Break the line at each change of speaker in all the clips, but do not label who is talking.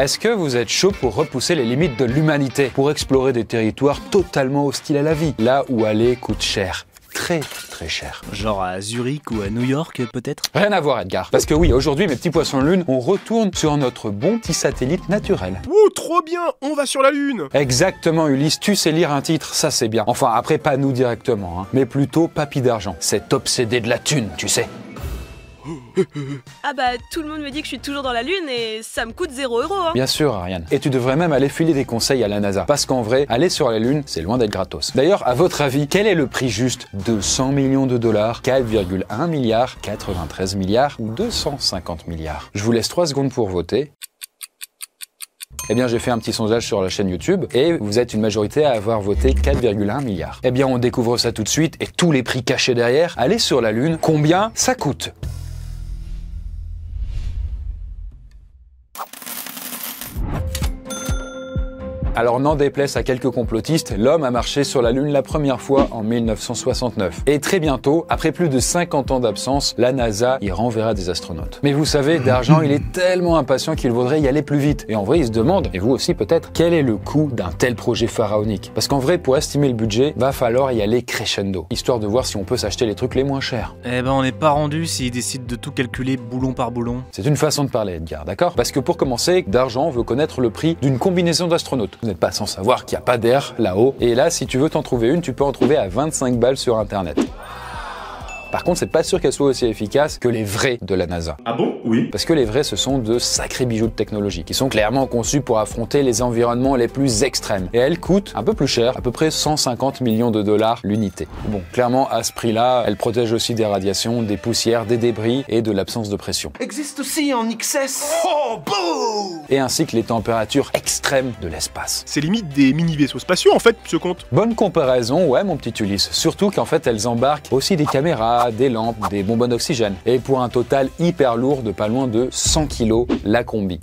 Est-ce que vous êtes chaud pour repousser les limites de l'humanité, pour explorer des territoires totalement hostiles à la vie, là où aller coûte cher? Très très cher.
Genre à Zurich ou à New York peut-être?
Rien à voir Edgar, parce que oui, aujourd'hui mes petits poissons de lune, on retourne sur notre bon petit satellite naturel.
Ouh, trop bien, on va sur la Lune.
Exactement Ulysse, tu sais lire un titre, ça c'est bien. Enfin après pas nous directement, hein, mais plutôt Papy d'Argent, cet obsédé de la thune, tu sais.
Ah bah tout le monde me dit que je suis toujours dans la lune et ça me coûte 0 €. Hein.
Bien sûr Ariane. Et tu devrais même aller filer des conseils à la NASA. Parce qu'en vrai, aller sur la Lune, c'est loin d'être gratos. D'ailleurs, à votre avis, quel est le prix juste? 200 millions de dollars, 4,1 milliards, 93 milliards ou 250 milliards? Je vous laisse 3 secondes pour voter. Eh bien, j'ai fait un petit sondage sur la chaîne YouTube et vous êtes une majorité à avoir voté 4,1 milliards. Eh bien, on découvre ça tout de suite et tous les prix cachés derrière. Aller sur la Lune, combien ça coûte? Alors n'en déplaise à quelques complotistes, l'homme a marché sur la Lune la première fois en 1969. Et très bientôt, après plus de 50 ans d'absence, la NASA y renverra des astronautes. Mais vous savez, d'Argent, il est tellement impatient qu'il voudrait y aller plus vite. Et en vrai, il se demande, et vous aussi peut-être, quel est le coût d'un tel projet pharaonique? Parce qu'en vrai, pour estimer le budget, va falloir y aller crescendo, histoire de voir si on peut s'acheter les trucs les moins chers.
Eh ben on n'est pas rendu s'il décide de tout calculer boulon par boulon.
C'est une façon de parler, Edgar, d'accord? Parce que pour commencer, d'Argent veut connaître le prix d'une combinaison d'astronautes. Vous n'êtes pas sans savoir qu'il n'y a pas d'air là-haut. Et là, si tu veux t'en trouver une, tu peux en trouver à 25 balles sur Internet. Par contre, c'est pas sûr qu'elle soit aussi efficace que les vrais de la NASA.
Ah bon? Oui.
Parce que les vrais, ce sont de sacrés bijoux de technologie, qui sont clairement conçus pour affronter les environnements les plus extrêmes. Et elles coûtent un peu plus cher, à peu près 150 millions de dollars l'unité. Bon, clairement, à ce prix-là, elles protègent aussi des radiations, des poussières, des débris et de l'absence de pression.
Existe aussi en XS. Oh, boum!
Et ainsi que les températures extrêmes de l'espace.
C'est limite des mini-vaisseaux spatiaux en fait, ce compte.
Bonne comparaison, ouais mon petit Ulysse. Surtout qu'en fait, elles embarquent aussi des caméras, des lampes, des bonbonnes d'oxygène. Et pour un total hyper lourd de pas loin de 100 kg, la combi.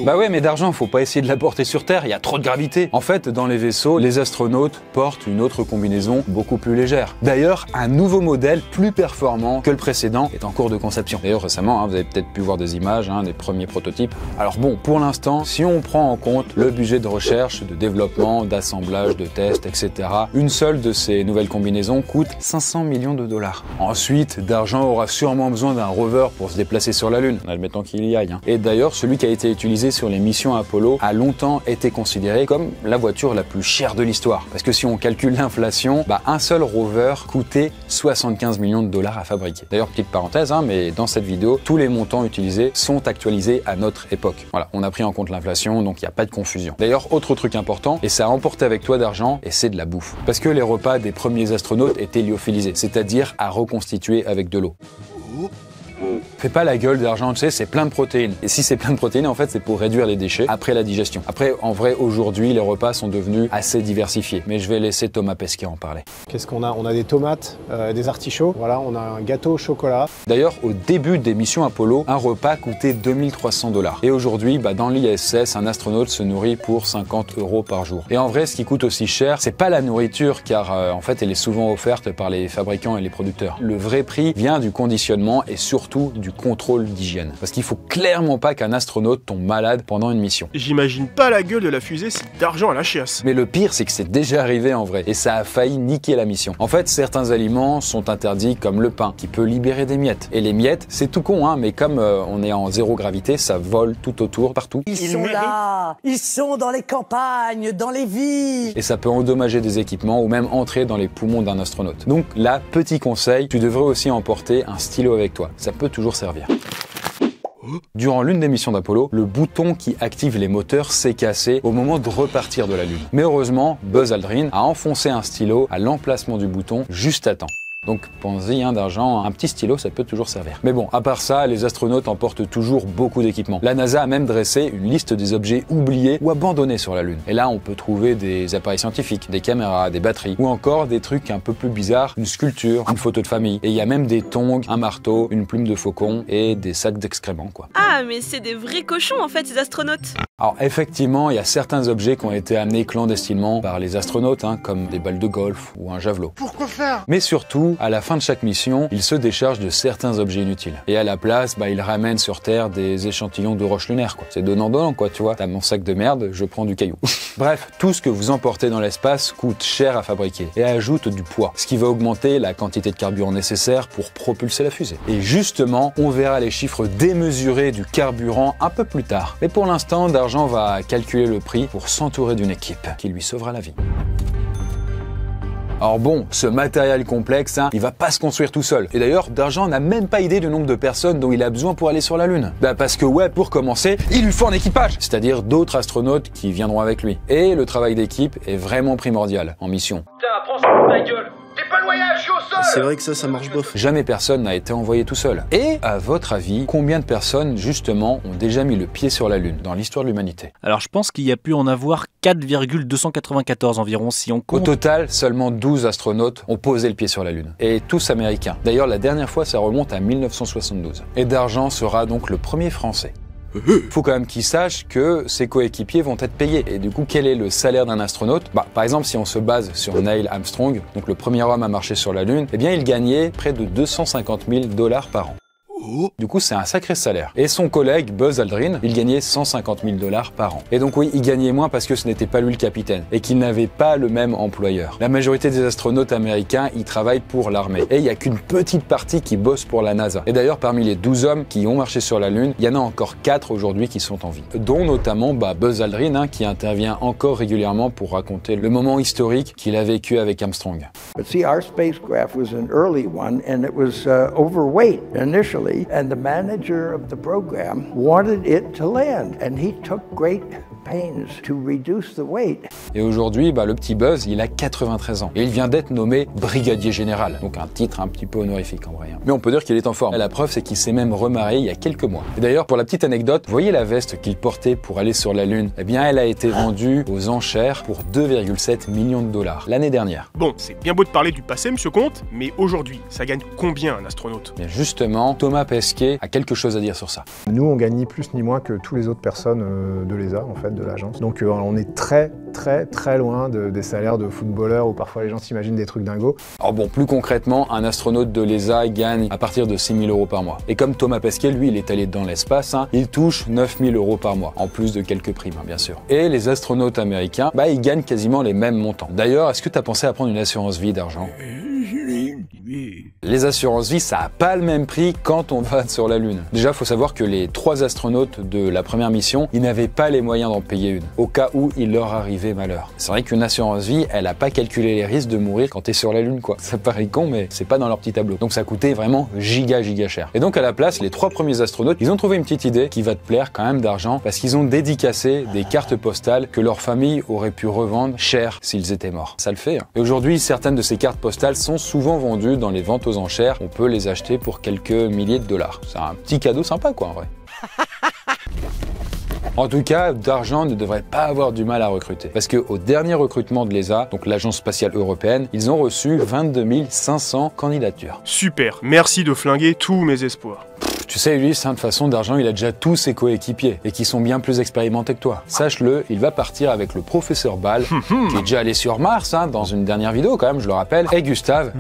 Bah ouais, mais d'Argent, faut pas essayer de la porter sur Terre, il y a trop de gravité. En fait, dans les vaisseaux, les astronautes portent une autre combinaison beaucoup plus légère. D'ailleurs, un nouveau modèle plus performant que le précédent est en cours de conception. D'ailleurs, récemment, vous avez peut-être pu voir des images, des premiers prototypes. Alors bon, pour l'instant, si on prend en compte le budget de recherche, de développement, d'assemblage, de tests, etc., une seule de ces nouvelles combinaisons coûte 500 millions de dollars. Ensuite, d'Argent aura sûrement besoin d'un rover pour se déplacer sur la Lune, admettons qu'il y aille. Et d'ailleurs, celui qui a été utilisé sur les missions Apollo a longtemps été considéré comme la voiture la plus chère de l'histoire. Parce que si on calcule l'inflation, un seul rover coûtait 75 millions de dollars à fabriquer. D'ailleurs, petite parenthèse, mais dans cette vidéo, tous les montants utilisés sont actualisés à notre époque. Voilà, on a pris en compte l'inflation, donc il n'y a pas de confusion. D'ailleurs, autre truc important, et ça a emporté avec toi d'Argent, et c'est de la bouffe. Parce que les repas des premiers astronautes étaient lyophilisés, c'est-à-dire à reconstituer avec de l'eau. Fais pas la gueule d'Argent, tu sais, c'est plein de protéines. Et si c'est plein de protéines, en fait, c'est pour réduire les déchets après la digestion. Après, en vrai, aujourd'hui, les repas sont devenus assez diversifiés. Mais je vais laisser Thomas Pesquet en parler.
Qu'est-ce qu'on a? On a des tomates, des artichauts, voilà, on a un gâteau au chocolat.
D'ailleurs, au début des missions Apollo, un repas coûtait 2300 $. Et aujourd'hui, dans l'ISS, un astronaute se nourrit pour 50 € par jour. Et en vrai, ce qui coûte aussi cher, c'est pas la nourriture, car en fait, elle est souvent offerte par les fabricants et les producteurs. Le vrai prix vient du conditionnement et surtout du contrôle d'hygiène. Parce qu'il faut clairement pas qu'un astronaute tombe malade pendant une mission.
J'imagine pas la gueule de la fusée si d'Argent à la chiasse.
Mais le pire, c'est que c'est déjà arrivé en vrai, et ça a failli niquer la mission. En fait, certains aliments sont interdits comme le pain, qui peut libérer des miettes. Et les miettes, c'est tout con, mais comme on est en zéro gravité, ça vole tout autour, partout.
Ils sont là, ils sont dans les campagnes, dans les villes.
Et ça peut endommager des équipements ou même entrer dans les poumons d'un astronaute. Donc là, petit conseil, tu devrais aussi emporter un stylo avec toi. Ça peut toujours servir. Durant l'une des missions d'Apollo, le bouton qui active les moteurs s'est cassé au moment de repartir de la Lune. Mais heureusement, Buzz Aldrin a enfoncé un stylo à l'emplacement du bouton juste à temps. Donc pensez-y, d'Argent, un petit stylo, ça peut toujours servir. Mais bon, à part ça, les astronautes emportent toujours beaucoup d'équipements. La NASA a même dressé une liste des objets oubliés ou abandonnés sur la Lune. Et là, on peut trouver des appareils scientifiques, des caméras, des batteries, ou encore des trucs un peu plus bizarres, une sculpture, une photo de famille. Et il y a même des tongs, un marteau, une plume de faucon et des sacs d'excréments, quoi.
Ah, mais c'est des vrais cochons en fait, ces astronautes.
Alors effectivement, il y a certains objets qui ont été amenés clandestinement par les astronautes, comme des balles de golf ou un javelot.
Pourquoi faire?
Mais surtout, à la fin de chaque mission, ils se déchargent de certains objets inutiles. Et à la place, ils ramènent sur Terre des échantillons de roches lunaires, quoi. C'est donnant-donnant, quoi, tu vois. T'as mon sac de merde, je prends du caillou. Bref, tout ce que vous emportez dans l'espace coûte cher à fabriquer et ajoute du poids, ce qui va augmenter la quantité de carburant nécessaire pour propulser la fusée. Et justement, on verra les chiffres démesurés du carburant un peu plus tard. Mais pour l'instant, D'Argent va calculer le prix pour s'entourer d'une équipe qui lui sauvera la vie. Alors bon, ce matériel complexe, il va pas se construire tout seul. Et d'ailleurs, D'Argent n'a même pas idée du nombre de personnes dont il a besoin pour aller sur la Lune. Parce que ouais, pour commencer, il lui faut un équipage, c'est-à-dire d'autres astronautes qui viendront avec lui. Et le travail d'équipe est vraiment primordial en mission.
Putain, prends ça dans ta gueule. T'es pas loyal, je suis au sol.
C'est vrai que ça marche bof.
Jamais personne n'a été envoyé tout seul. Et, à votre avis, combien de personnes, justement, ont déjà mis le pied sur la Lune dans l'histoire de l'humanité?
Alors je pense qu'il y a pu en avoir 4,294 environ si on
Au
compte.
total, seulement 12 astronautes ont posé le pied sur la Lune. Et tous américains. D'ailleurs, la dernière fois, ça remonte à 1972. Et D'Argent sera donc le premier Français. Faut quand même qu'il sache que ses coéquipiers vont être payés. Et du coup, quel est le salaire d'un astronaute? Par exemple, si on se base sur Neil Armstrong, donc le premier homme à marcher sur la Lune, il gagnait près de 250 000 $ par an. Du coup, c'est un sacré salaire. Et son collègue Buzz Aldrin, il gagnait 150 000 $ par an. Et donc oui, il gagnait moins parce que ce n'était pas lui le capitaine et qu'il n'avait pas le même employeur. La majorité des astronautes américains, ils travaillent pour l'armée. Et il n'y a qu'une petite partie qui bosse pour la NASA. Et d'ailleurs, parmi les 12 hommes qui ont marché sur la Lune, il y en a encore 4 aujourd'hui qui sont en vie. Dont notamment Buzz Aldrin, qui intervient encore régulièrement pour raconter le moment historique qu'il a vécu avec Armstrong.
But see, our spacecraft was an early one, and it was overweight initially, and the manager of the program wanted it to land, and he took great pains to reduce the weight.
Et aujourd'hui, le petit Buzz, il a 93 ans. Et il vient d'être nommé brigadier général. Donc un titre un petit peu honorifique en vrai. Mais on peut dire qu'il est en forme. Et la preuve, c'est qu'il s'est même remarié il y a quelques mois. Et d'ailleurs, pour la petite anecdote, voyez la veste qu'il portait pour aller sur la Lune? Elle a été vendue aux enchères pour 2,7 millions de $ l'année dernière.
Bon, c'est bien beau de parler du passé, monsieur Comte, mais aujourd'hui, ça gagne combien un astronaute?
Bien justement, Thomas Pesquet a quelque chose à dire sur ça.
Nous, on gagne ni plus ni moins que tous les autres personnes de l'ESA, en fait, de l'agence. Donc on est très loin des salaires de footballeurs où parfois les gens s'imaginent des trucs dingos.
Alors bon, plus concrètement, un astronaute de l'ESA gagne à partir de 6 000 € par mois. Et comme Thomas Pesquet, lui, il est allé dans l'espace, il touche 9 000 € par mois, en plus de quelques primes, bien sûr. Et les astronautes américains, ils gagnent quasiment les mêmes montants. D'ailleurs, est-ce que tu as pensé à prendre une assurance vie d'argent? Les assurances vie, ça n'a pas le même prix quand on va sur la Lune. Déjà, faut savoir que les 3 astronautes de la première mission, ils n'avaient pas les moyens d'en payer une, au cas où il leur arrivait malheur. C'est vrai qu'une assurance vie, elle n'a pas calculé les risques de mourir quand t'es sur la Lune, quoi. Ça paraît con, mais c'est pas dans leur petit tableau. Donc ça coûtait vraiment giga cher. Et donc à la place, les 3 premiers astronautes, ils ont trouvé une petite idée qui va te plaire quand même d'argent, parce qu'ils ont dédicacé des cartes postales que leur famille aurait pu revendre cher s'ils étaient morts. Ça le fait. Et aujourd'hui, certaines de ces cartes postales sont souvent vendues dans les ventes aux enchères. On peut les acheter pour quelques milliers de $. C'est un petit cadeau sympa, quoi, en vrai. En tout cas, D'Argent ne devrait pas avoir du mal à recruter. Parce qu'au dernier recrutement de l'ESA, donc l'Agence spatiale européenne, ils ont reçu 22 500 candidatures.
Super, merci de flinguer tous mes espoirs.
Tu sais, Ulysse, de toute façon, D'Argent, il a déjà tous ses coéquipiers et qui sont bien plus expérimentés que toi. Sache-le, il va partir avec le professeur Ball, qui est déjà allé sur Mars, dans une dernière vidéo quand même, je le rappelle, et Gustave,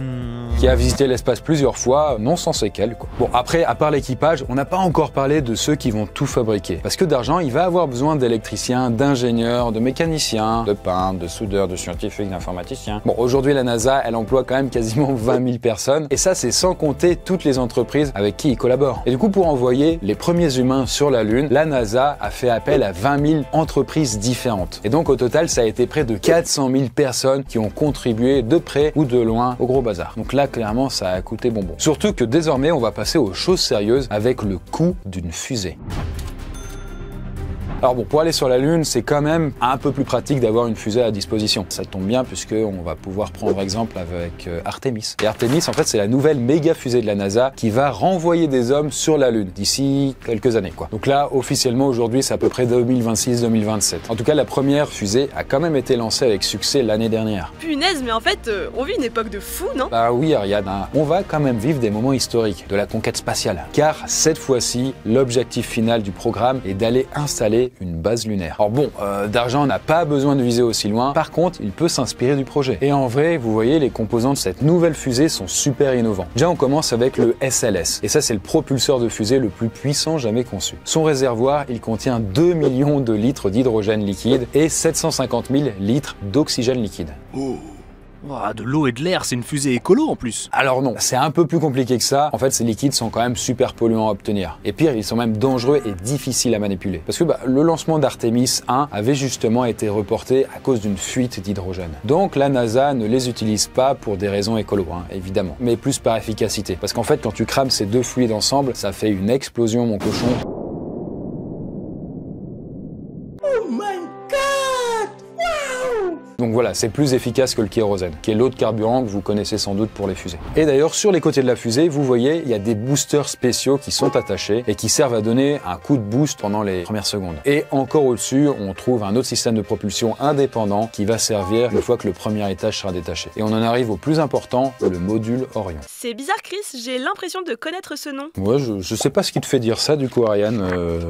qui a visité l'espace plusieurs fois, non sans séquelles, quoi. Bon, après, à part l'équipage, on n'a pas encore parlé de ceux qui vont tout fabriquer. Parce que D'Argent, il va avoir besoin d'électriciens, d'ingénieurs, de mécaniciens, de peintres, de soudeurs, de scientifiques, d'informaticiens. Bon, aujourd'hui, la NASA, elle emploie quand même quasiment 20 000 personnes, et ça, c'est sans compter toutes les entreprises avec qui ils collaborent. Et du coup, pour envoyer les premiers humains sur la Lune, la NASA a fait appel à 20 000 entreprises différentes. Et donc, au total, ça a été près de 400 000 personnes qui ont contribué de près ou de loin au gros bazar. Donc là, clairement, ça a coûté bonbon. Surtout que désormais, on va passer aux choses sérieuses avec le coût d'une fusée. Alors bon, pour aller sur la Lune, c'est quand même un peu plus pratique d'avoir une fusée à disposition. Ça tombe bien puisqu'on va pouvoir prendre exemple avec Artemis. Et Artemis, en fait, c'est la nouvelle méga fusée de la NASA qui va renvoyer des hommes sur la Lune d'ici quelques années, quoi. Donc là, officiellement, aujourd'hui, c'est à peu près 2026-2027. En tout cas, la première fusée a quand même été lancée avec succès l'année dernière.
Punaise, mais en fait, on vit une époque de fou, non?
Bah oui, Ariane, on va quand même vivre des moments historiques de la conquête spatiale. Car cette fois-ci, l'objectif final du programme est d'aller installer créer une base lunaire. Alors bon, D'Argent n'a pas besoin de viser aussi loin, par contre, il peut s'inspirer du projet. Et en vrai, vous voyez, les composants de cette nouvelle fusée sont super innovants. Déjà, on commence avec le SLS, et ça c'est le propulseur de fusée le plus puissant jamais conçu. Son réservoir, il contient 2 millions de litres d'hydrogène liquide et 750 000 litres d'oxygène liquide.
Ouah, de l'eau et de l'air, c'est une fusée écolo en plus.
Alors non, c'est un peu plus compliqué que ça. En fait, ces liquides sont quand même super polluants à obtenir. Et pire, ils sont même dangereux et difficiles à manipuler. Parce que le lancement d'Artemis 1 avait justement été reporté à cause d'une fuite d'hydrogène. Donc la NASA ne les utilise pas pour des raisons écolo, évidemment, mais plus par efficacité. Parce qu'en fait, quand tu crames ces deux fluides ensemble, ça fait une explosion, mon cochon. Donc voilà, c'est plus efficace que le kérosène, qui est l'autre carburant que vous connaissez sans doute pour les fusées. Et d'ailleurs, sur les côtés de la fusée, vous voyez, il y a des boosters spéciaux qui sont attachés et qui servent à donner un coup de boost pendant les premières secondes. Et encore au-dessus, on trouve un autre système de propulsion indépendant qui va servir une fois que le premier étage sera détaché. Et on en arrive au plus important, le module Orion.
C'est bizarre, Chris, j'ai l'impression de connaître ce nom.
Ouais, je sais pas ce qui te fait dire ça du coup, Ariane.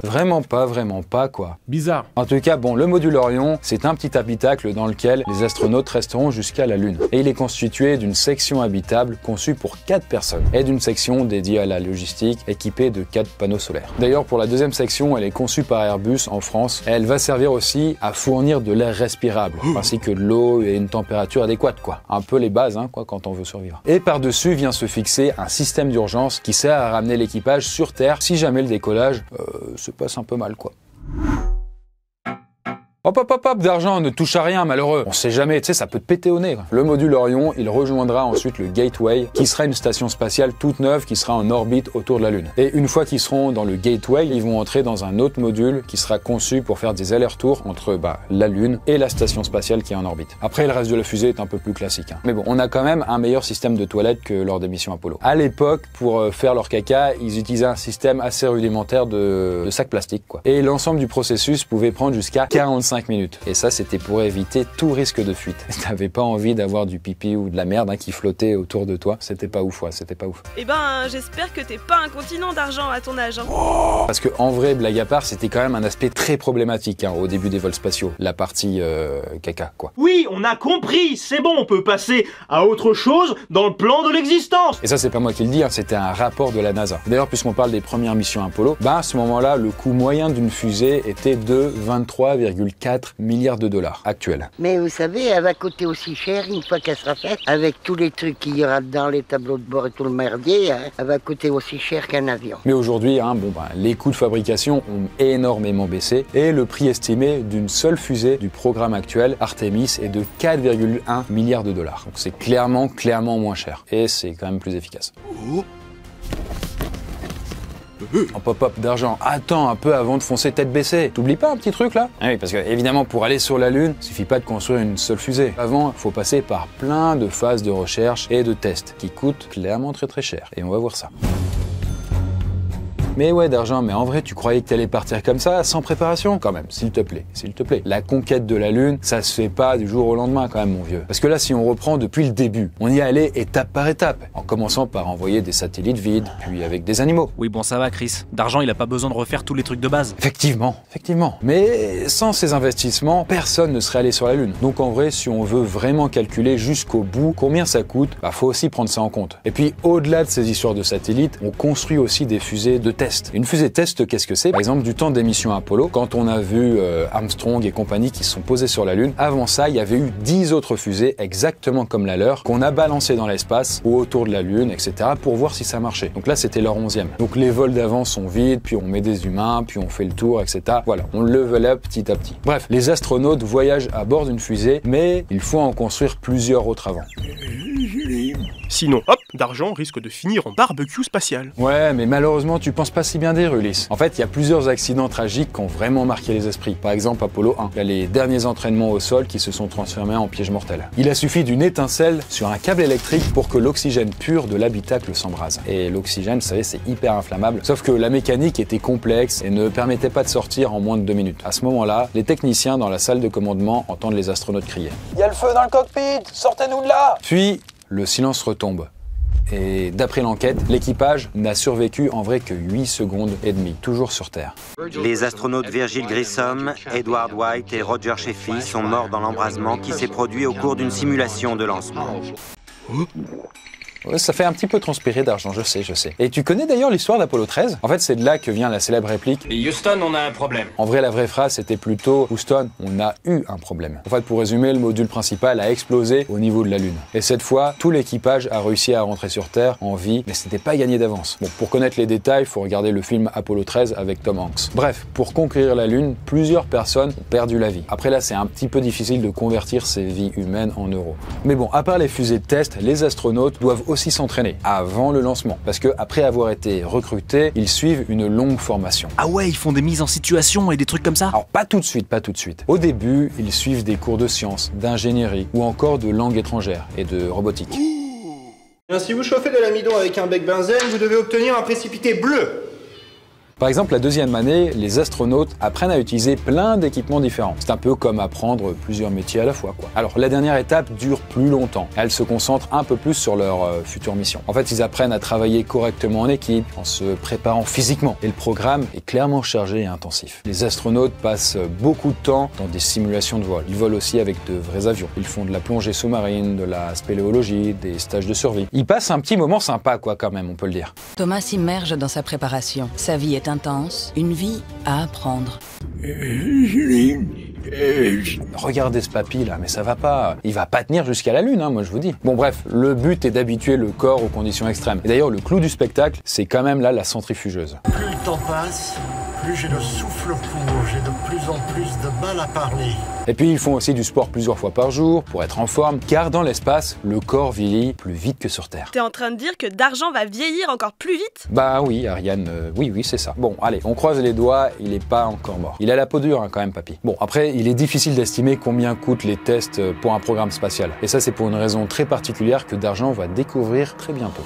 Vraiment pas, quoi.
Bizarre.
En tout cas, bon, le module Orion, c'est un petit habitacle dans lequel les astronautes resteront jusqu'à la Lune. Et il est constitué d'une section habitable conçue pour 4 personnes et d'une section dédiée à la logistique équipée de 4 panneaux solaires. D'ailleurs, pour la deuxième section, elle est conçue par Airbus en France et elle va servir aussi à fournir de l'air respirable, ainsi que de l'eau et une température adéquate, quoi. Un peu les bases, quand on veut survivre. Et par-dessus vient se fixer un système d'urgence qui sert à ramener l'équipage sur Terre si jamais le décollage se passe un peu mal, quoi. Hop, D'Argent, ne touche à rien, malheureux. On sait jamais, tu sais, ça peut te péter au nez. Le module Orion, il rejoindra ensuite le Gateway, qui sera une station spatiale toute neuve qui sera en orbite autour de la Lune. Et une fois qu'ils seront dans le Gateway, ils vont entrer dans un autre module qui sera conçu pour faire des allers-retours entre la Lune et la station spatiale qui est en orbite. Après, le reste de la fusée est un peu plus classique. Mais bon, on a quand même un meilleur système de toilettes que lors des missions Apollo. À l'époque, pour faire leur caca, ils utilisaient un système assez rudimentaire de sacs plastiques, quoi. Et l'ensemble du processus pouvait prendre jusqu'à 45 minutes. Et ça, c'était pour éviter tout risque de fuite. T'avais pas envie d'avoir du pipi ou de la merde qui flottait autour de toi. C'était pas ouf, c'était pas ouf.
Eh ben, j'espère que t'es pas incontinent, D'Argent, à ton âge.
Parce que en vrai, blague à part, c'était quand même un aspect très problématique au début des vols spatiaux. La partie caca, quoi.
Oui, on a compris, c'est bon, on peut passer à autre chose dans le plan de l'existence.
Et ça, c'est pas moi qui le dis, c'était un rapport de la NASA. D'ailleurs, puisqu'on parle des premières missions Apollo, à ce moment-là, le coût moyen d'une fusée était de 23,4 milliards de dollars actuels.
Mais vous savez, elle va coûter aussi cher une fois qu'elle sera faite. Avec tous les trucs qu'il y aura dedans, les tableaux de bord et tout le merdier, elle va coûter aussi cher qu'un avion.
Mais aujourd'hui, les coûts de fabrication ont énormément baissé et le prix estimé d'une seule fusée du programme actuel, Artemis, est de 4,1 milliards de dollars. Donc c'est clairement moins cher. Et c'est quand même plus efficace. Hop, D'Argent, attends un peu avant de foncer tête baissée. T'oublies pas un petit truc là? Ah oui, parce que évidemment pour aller sur la Lune, il suffit pas de construire une seule fusée. Avant, il faut passer par plein de phases de recherche et de tests qui coûtent clairement très cher. Et on va voir ça. Mais ouais, D'Argent, mais en vrai, tu croyais que t'allais partir comme ça, sans préparation? Quand même, s'il te plaît. La conquête de la Lune, ça se fait pas du jour au lendemain quand même, mon vieux. Parce que là, si on reprend depuis le début, on y allait étape par étape, en commençant par envoyer des satellites vides, puis avec des animaux.
Oui, bon, ça va, Chris. D'Argent, il a pas besoin de refaire tous les trucs de base.
Effectivement. Mais sans ces investissements, personne ne serait allé sur la Lune. Donc en vrai, si on veut vraiment calculer jusqu'au bout combien ça coûte, faut aussi prendre ça en compte. Et puis, au-delà de ces histoires de satellites, on construit aussi des fusées de test. Une fusée test, qu'est-ce que c'est? Par exemple, du temps des missions Apollo, quand on a vu Armstrong et compagnie qui se sont posés sur la Lune, avant ça, il y avait eu 10 autres fusées exactement comme la leur, qu'on a balancées dans l'espace ou autour de la Lune, etc. pour voir si ça marchait. Donc là, c'était leur 11e. Donc les vols d'avant sont vides, puis on met des humains, puis on fait le tour, etc. Voilà, on level up petit à petit. Bref, les astronautes voyagent à bord d'une fusée, mais il faut en construire plusieurs autres avant.
Sinon, D'Argent risque de finir en barbecue spatial.
Ouais, mais malheureusement, tu penses pas si bien dire, Ulysse. En fait, il y a plusieurs accidents tragiques qui ont vraiment marqué les esprits. Par exemple, Apollo 1. Il y a les derniers entraînements au sol qui se sont transformés en pièges mortels. Il a suffi d'une étincelle sur un câble électrique pour que l'oxygène pur de l'habitacle s'embrase. Et l'oxygène, vous savez, c'est hyper inflammable. Sauf que la mécanique était complexe et ne permettait pas de sortir en moins de 2 minutes. À ce moment-là, les techniciens dans la salle de commandement entendent les astronautes crier.
Il y a le feu dans le cockpit, sortez-nous de là!
Puis, le silence retombe. Et d'après l'enquête, l'équipage n'a survécu en vrai que 8 secondes et demie, toujours sur Terre.
Les astronautes Virgil Grissom, Edward White et Roger Sheffy sont morts dans l'embrasement qui s'est produit au cours d'une simulation de lancement.
Ouais, ça fait un petit peu transpirer d'argent, je sais. Et tu connais d'ailleurs l'histoire d'Apollo 13 ? En fait, c'est de là que vient la célèbre réplique.
Et Houston, on a un problème.
En vrai, la vraie phrase, c'était plutôt Houston, on a eu un problème. En fait, pour résumer, le module principal a explosé au niveau de la Lune. Et cette fois, tout l'équipage a réussi à rentrer sur Terre en vie, mais c'était pas gagné d'avance. Bon, pour connaître les détails, il faut regarder le film Apollo 13 avec Tom Hanks. Bref, pour conquérir la Lune, plusieurs personnes ont perdu la vie. Après là, c'est un petit peu difficile de convertir ces vies humaines en euros. Mais bon, à part les fusées de test, les astronautes doivent aussi s'entraîner avant le lancement. Parce que après avoir été recrutés, ils suivent une longue formation.
Ah ouais, ils font des mises en situation et des trucs comme ça?
Alors pas tout de suite. Au début, ils suivent des cours de sciences, d'ingénierie ou encore de langue étrangère et de robotique.
Si vous chauffez de l'amidon avec un bec benzène, vous devez obtenir un précipité bleu.
Par exemple, la deuxième année, les astronautes apprennent à utiliser plein d'équipements différents. C'est un peu comme apprendre plusieurs métiers à la fois, quoi. Alors, la dernière étape dure plus longtemps. Elle se concentre un peu plus sur leur future mission. En fait, ils apprennent à travailler correctement en équipe, en se préparant physiquement. Et le programme est clairement chargé et intensif. Les astronautes passent beaucoup de temps dans des simulations de vol. Ils volent aussi avec de vrais avions. Ils font de la plongée sous-marine, de la spéléologie, des stages de survie. Ils passent un petit moment sympa, quoi, quand même, on peut le dire.
Thomas s'immerge dans sa préparation. Sa vie est intense, une vie à apprendre.
Regardez ce papy là, mais ça va pas. Il va pas tenir jusqu'à la Lune, hein, moi je vous dis. Bon bref, le but est d'habituer le corps aux conditions extrêmes. Et d'ailleurs, le clou du spectacle, c'est quand même là la centrifugeuse.
Plus le temps passe, plus j'ai le souffle court, j'ai de plus en plus de mal à parler.
Et puis ils font aussi du sport plusieurs fois par jour pour être en forme, car dans l'espace, le corps vieillit plus vite que sur Terre.
T'es en train de dire que D'Argent va vieillir encore plus vite?
Bah oui, Ariane, oui, c'est ça. Bon, allez, on croise les doigts, il est pas encore mort. Il a la peau dure, hein, quand même, papy. Bon, après, il est difficile d'estimer combien coûtent les tests pour un programme spatial. Et ça, c'est pour une raison très particulière que D'Argent va découvrir très bientôt.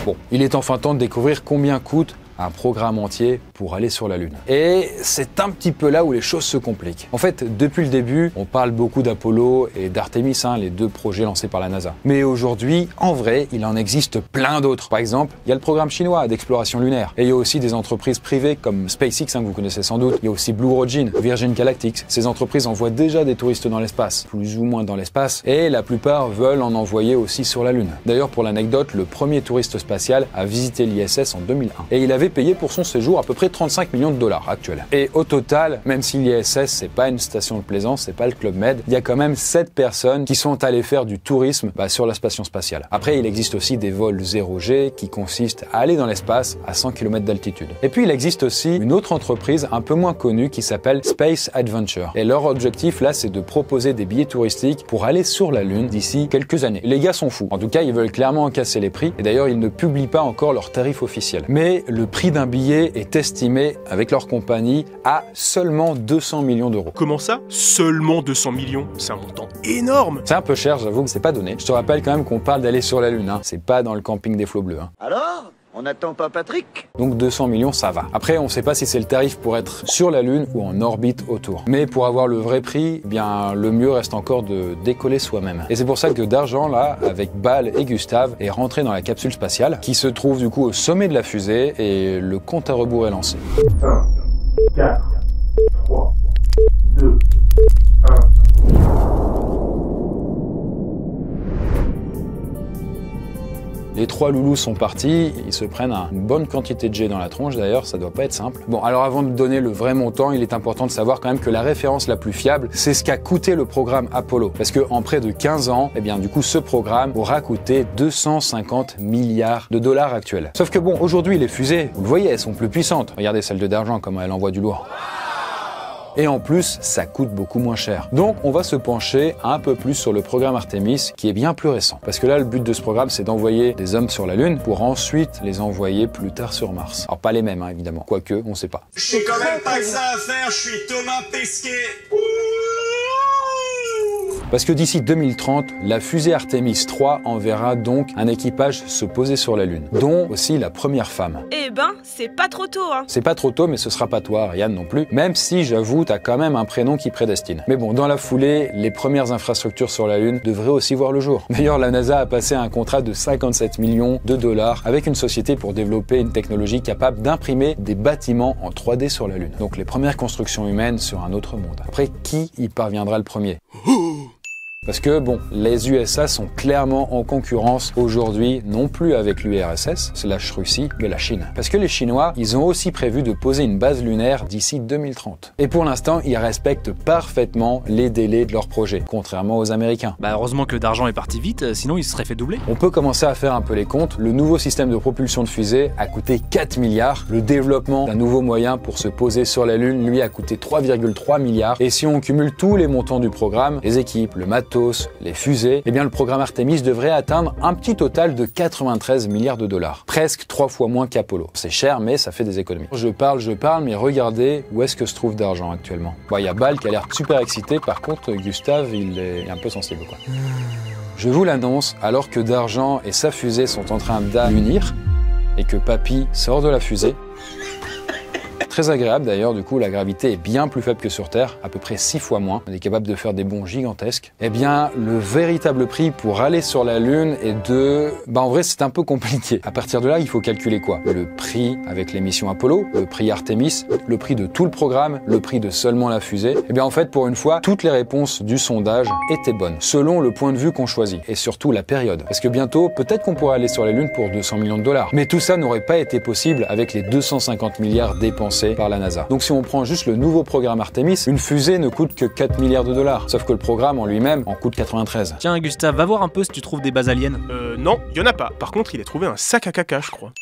Bon, il est enfin temps de découvrir combien coûte un programme entier pour aller sur la Lune. Et c'est un petit peu là où les choses se compliquent. En fait, depuis le début, on parle beaucoup d'Apollo et d'Artemis, hein, les deux projets lancés par la NASA. Mais aujourd'hui, en vrai, il en existe plein d'autres. Par exemple, il y a le programme chinois d'exploration lunaire. Et il y a aussi des entreprises privées comme SpaceX, hein, que vous connaissez sans doute. Il y a aussi Blue Origin, Virgin Galactic. Ces entreprises envoient déjà des touristes dans l'espace, plus ou moins dans l'espace, et la plupart veulent en envoyer aussi sur la Lune. D'ailleurs, pour l'anecdote, le premier touriste spatial a visité l'ISS en 2001. Et il avait payé pour son séjour à peu près 35 millions de dollars actuels. Et au total, même si l'ISS c'est pas une station de plaisance, c'est pas le Club Med, il y a quand même 7 personnes qui sont allées faire du tourisme sur la station spatiale. Après, il existe aussi des vols 0G qui consistent à aller dans l'espace à 100 km d'altitude. Et puis il existe aussi une autre entreprise un peu moins connue qui s'appelle Space Adventure. Et leur objectif là, c'est de proposer des billets touristiques pour aller sur la Lune d'ici quelques années. Les gars sont fous. En tout cas, ils veulent clairement casser les prix. Et d'ailleurs, ils ne publient pas encore leurs tarifs officiels. Mais le prix d'un billet est estimé, avec leur compagnie, à seulement 200 millions d'euros.
Comment ça? Seulement 200 millions? C'est un montant énorme!
C'est un peu cher, j'avoue que c'est pas donné. Je te rappelle quand même qu'on parle d'aller sur la Lune, hein. C'est pas dans le camping des flots bleus. Hein.
Alors? On n'attend pas Patrick?
Donc 200 millions, ça va. Après, on sait pas si c'est le tarif pour être sur la Lune ou en orbite autour. Mais pour avoir le vrai prix, eh bien, le mieux reste encore de décoller soi-même. Et c'est pour ça que D'Argent, là, avec Bal et Gustave, est rentré dans la capsule spatiale, qui se trouve du coup au sommet de la fusée, et le compte à rebours est lancé.
5, 4, 3, 2, 1...
Les trois loulous sont partis, ils se prennent une bonne quantité de jet dans la tronche d'ailleurs, ça doit pas être simple. Bon, alors avant de donner le vrai montant, il est important de savoir quand même que la référence la plus fiable, c'est ce qu'a coûté le programme Apollo. Parce que en près de 15 ans, eh bien du coup ce programme aura coûté 250 milliards de dollars actuels. Sauf que bon, aujourd'hui les fusées, vous le voyez, elles sont plus puissantes. Regardez celle de D'Argent, comment elle envoie du lourd. Et en plus, ça coûte beaucoup moins cher. Donc, on va se pencher un peu plus sur le programme Artemis, qui est bien plus récent. Parce que là, le but de ce programme, c'est d'envoyer des hommes sur la Lune pour ensuite les envoyer plus tard sur Mars. Alors, pas les mêmes, hein, évidemment. Quoique, on sait pas.
Je sais quand même pas que ça à faire, je suis Thomas Pesquet.
Parce que d'ici 2030, la fusée Artemis 3 enverra donc un équipage se poser sur la Lune, dont aussi la première femme.
Eh ben, c'est pas trop tôt, hein.
C'est pas trop tôt, mais ce sera pas toi, Ariane, non plus, même si j'avoue, t'as quand même un prénom qui prédestine. Mais bon, dans la foulée, les premières infrastructures sur la Lune devraient aussi voir le jour. D'ailleurs, la NASA a passé un contrat de 57 millions de dollars avec une société pour développer une technologie capable d'imprimer des bâtiments en 3D sur la Lune. Donc les premières constructions humaines sur un autre monde. Après, qui y parviendra le premier ? Parce que, bon, les USA sont clairement en concurrence aujourd'hui, non plus avec l'URSS/Russie, mais la Chine. Parce que les Chinois, ils ont aussi prévu de poser une base lunaire d'ici 2030. Et pour l'instant, ils respectent parfaitement les délais de leur projet, contrairement aux Américains.
Bah heureusement que le d'argent est parti vite, sinon il se serait fait doubler.
On peut commencer à faire un peu les comptes. Le nouveau système de propulsion de fusée a coûté 4 milliards. Le développement d'un nouveau moyen pour se poser sur la Lune, lui, a coûté 3,3 milliards. Et si on cumule tous les montants du programme, les équipes, le matos, les fusées, eh bien le programme Artemis devrait atteindre un petit total de 93 milliards de dollars. Presque 3 fois moins qu'Apollo. C'est cher, mais ça fait des économies. Je parle, mais regardez où est-ce que se trouve d'argent actuellement. Bon, il y a Bal qui a l'air super excité, par contre, Gustave, il est un peu sensible, quoi. Je vous l'annonce, alors que D'Argent et sa fusée sont en train d'unir, et que Papy sort de la fusée, très agréable d'ailleurs, du coup la gravité est bien plus faible que sur Terre, à peu près 6 fois moins. On est capable de faire des bonds gigantesques. Eh bien, le véritable prix pour aller sur la Lune est de... en vrai c'est un peu compliqué. À partir de là, il faut calculer quoi? Le prix avec les missions Apollo, le prix Artemis, le prix de tout le programme, le prix de seulement la fusée. Eh bien en fait, pour une fois, toutes les réponses du sondage étaient bonnes, selon le point de vue qu'on choisit, et surtout la période. Parce que bientôt, peut-être qu'on pourrait aller sur la Lune pour 200 millions de dollars. Mais tout ça n'aurait pas été possible avec les 250 milliards dépensés par la NASA. Donc si on prend juste le nouveau programme Artemis, une fusée ne coûte que 4 milliards de dollars. Sauf que le programme en lui-même en coûte 93.
Tiens Gustave, va voir un peu si tu trouves des bases aliens.
Non, il y en a pas. Par contre, il a trouvé un sac à caca, je crois.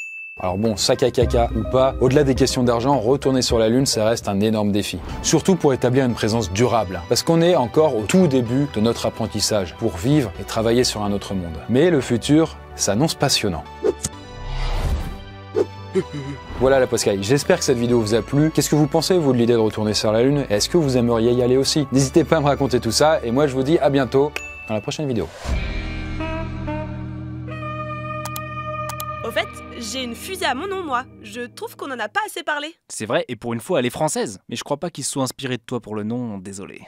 Alors bon, sac à caca ou pas, au-delà des questions d'argent, retourner sur la Lune, ça reste un énorme défi. Surtout pour établir une présence durable. Parce qu'on est encore au tout début de notre apprentissage, pour vivre et travailler sur un autre monde. Mais le futur s'annonce passionnant. Voilà la Poscaille, j'espère que cette vidéo vous a plu. Qu'est-ce que vous pensez, vous, de l'idée de retourner sur la Lune? Est-ce que vous aimeriez y aller aussi? N'hésitez pas à me raconter tout ça, et moi je vous dis à bientôt dans la prochaine vidéo.
Au fait, j'ai une fusée à mon nom, moi. Je trouve qu'on en a pas assez parlé.
C'est vrai, et pour une fois elle est française. Mais je crois pas qu'ils se soient inspirés de toi pour le nom, désolé.